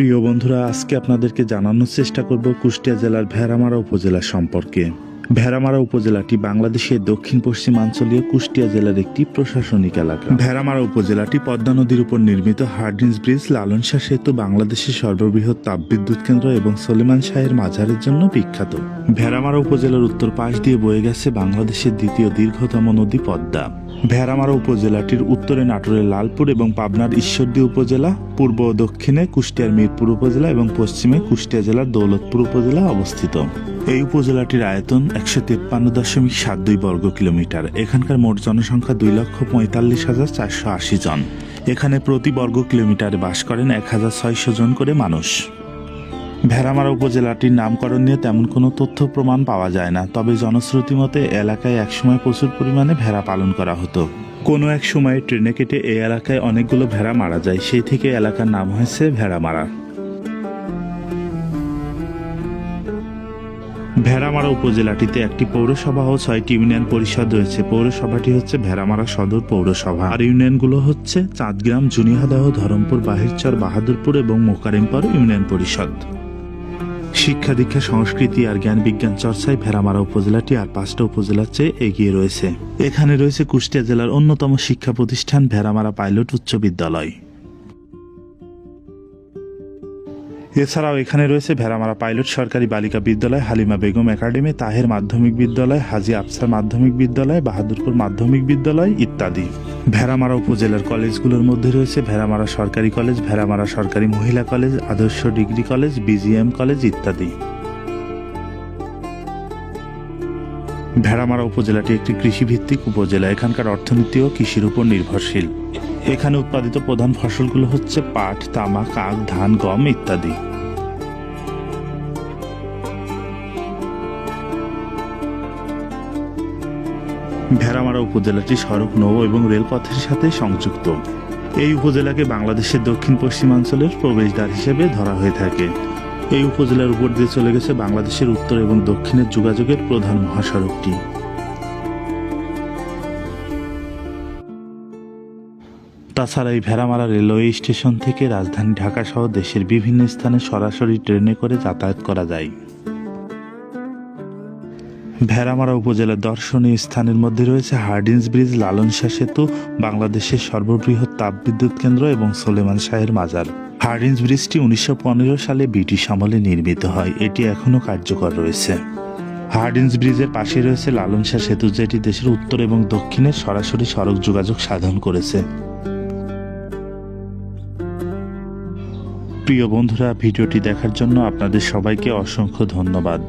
প্রিয় বন্ধুরা, আজকে আপনাদেরকে জানানোর চেষ্টা করব কুষ্টিয়া জেলার ভেড়ামারা উপজেলা সম্পর্কে। ভেড়ামারা উপজেলাটি বাংলাদেশের দক্ষিণ পশ্চিমাঞ্চলীয় কুষ্টিয়া জেলার একটি প্রশাসনিক এলাকা। ভেড়ামারা উপজেলাটি পদ্মা নদীর উপর নির্মিত হার্ডিঞ্জ ব্রিজ, লালন শাহ সেতু, বাংলাদেশের সর্ববৃহৎ তাপবিদ্যুৎ কেন্দ্র এবং সলিমান শাহের মাজারের জন্য বিখ্যাত। ভেড়ামারা উপজেলার উত্তর পাশ দিয়ে বয়ে গেছে বাংলাদেশের দ্বিতীয় দীর্ঘতম নদী পদ্মা। ভেড়ামারা উপজেলাটির উত্তরে নাটোরের লালপুর এবং পাবনার ঈশ্বরদী উপজেলা, পূর্ব ও দক্ষিণে কুষ্টিয়ার মিরপুর উপজেলা এবং পশ্চিমে কুষ্টিয়া জেলার দৌলতপুর উপজেলা অবস্থিত। এই উপজেলাটির আয়তন 153.72 বর্গ কিলোমিটার। এখানকার মোট জনসংখ্যা 2,45,480 জন। এখানে প্রতি বর্গ কিলোমিটারে বাস করেন 1,600 জন করে মানুষ। ভেড়ামারা উপজেলাটির নামকরণ নিয়ে তেমন কোনো তথ্য প্রমাণ পাওয়া যায় না, তবে জনশ্রুতি মতে এলাকায় একসময় প্রচুর পরিমাণে ভেড়া পালন করা হতো। কোনো এক সময় ট্রেনে কেটে এই এলাকায় অনেকগুলো ভেড়া মারা যায়, সেই থেকে এলাকার নাম হয়েছে ভেড়ামারা। ভেড়ামারা উপজেলাটিতে একটি পৌরসভা ও 6টি ইউনিয়ন পরিষদ রয়েছে। পৌরসভাটি হচ্ছে ভেড়ামারা সদর পৌরসভা, আর ইউনিয়নগুলো হচ্ছে চাঁদগ্রাম, জুনিহাদাহ, ধরমপুর, বাহিরচর, বাহাদুরপুর এবং মোকারিমপুর ইউনিয়ন পরিষদ। শিক্ষা দীক্ষা, সংস্কৃতি আর জ্ঞান বিজ্ঞান চর্চায় ভেড়ামারা উপজেলাটি আর 5টা উপজেলার চেয়ে এগিয়ে রয়েছে। এখানে রয়েছে কুষ্টিয়া জেলার অন্যতম শিক্ষা প্রতিষ্ঠান ভেড়ামারা পাইলট উচ্চ বিদ্যালয়। এছাড়াও এখানে রয়েছে ভেড়ামারা পাইলট সরকারি বালিকা বিদ্যালয়, হালিমা বেগম একাডেমি, তাহের মাধ্যমিক বিদ্যালয়, হাজী আফসার মাধ্যমিক বিদ্যালয়, বাহাদুরপুর মাধ্যমিক বিদ্যালয় ইত্যাদি। ভেড়ামারা উপজেলার কলেজগুলোর মধ্যে রয়েছে ভেড়ামারা সরকারি কলেজ, ভেড়ামারা সরকারি মহিলা কলেজ, আদর্শ ডিগ্রি কলেজ, বিজিএম কলেজ ইত্যাদি। ভেড়ামারা উপজেলাটি একটি কৃষিভিত্তিক উপজেলা। এখানকার অর্থনীতিও কৃষির উপর নির্ভরশীল। এখানে উৎপাদিত প্রধান ফসলগুলো হচ্ছে পাট, তামাক, আখ, ধান, গম ইত্যাদি। ভেড়ামারা উপজেলাটি সড়ক, নৌ এবং রেলপথের সাথে সংযুক্ত। এই উপজেলাকে বাংলাদেশের দক্ষিণ পশ্চিমাঞ্চলের প্রবেশদ্বার হিসেবে ধরা হয়ে থাকে। এই উপজেলার উপর দিয়ে চলে গেছে বাংলাদেশের উত্তর এবং দক্ষিণের যোগাযোগের প্রধান মহাসড়কটি। তাছাড়া এই ভেড়ামারা রেলওয়ে স্টেশন থেকে রাজধানী ঢাকা সহ দেশের বিভিন্ন স্থানে সরাসরি ট্রেনে করে যাতায়াত করা যায়। ভেড়ামারা উপজেলার দর্শনীয় স্থানের মধ্যে রয়েছে হার্ডিঞ্জ ব্রিজ, লালন শাহ সেতু, বাংলাদেশের সর্ববৃহৎ তাপবিদ্যুৎ কেন্দ্র এবং সলেমান শাহের মাজার। হার্ডিঞ্জ ব্রিজটি 1915 সালে ব্রিটিশ আমলে নির্মিত হয়। এটি এখনও কার্যকর রয়েছে। হার্ডিঞ্জ ব্রিজের পাশে রয়েছে লালন শাহ সেতু, যেটি দেশের উত্তর এবং দক্ষিণের সরাসরি সড়ক যোগাযোগ সাধন করেছে। প্রিয় বন্ধুরা, ভিডিওটি দেখার জন্য আপনাদের সবাইকে অসংখ্য ধন্যবাদ।